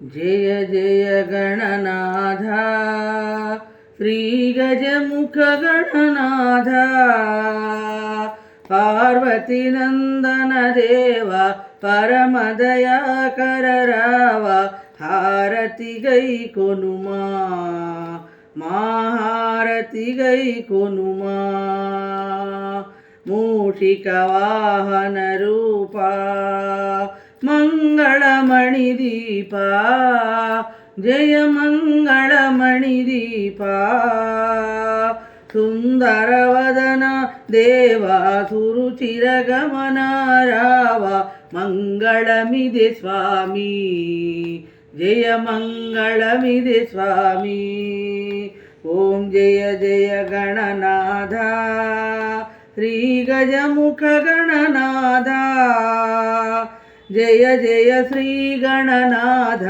जय जय गणनाथ श्रीगजमुख गणनाथ पार्वती नंदन देव परमदयाकर राव हारति गई कोनुमा महारति गई कोनुमा मूषिक वाहन रूपा मंगलमणि दीपा जय मंगलमणि दीपा सुंदर वदन देवा सुरुचिरगमन रावा मंगलमिदे स्वामी जय मंगलमिदे स्वामी ओम जय जय गणनाथ श्री गजमुख गणनाथ जय जय श्री गणनाथ।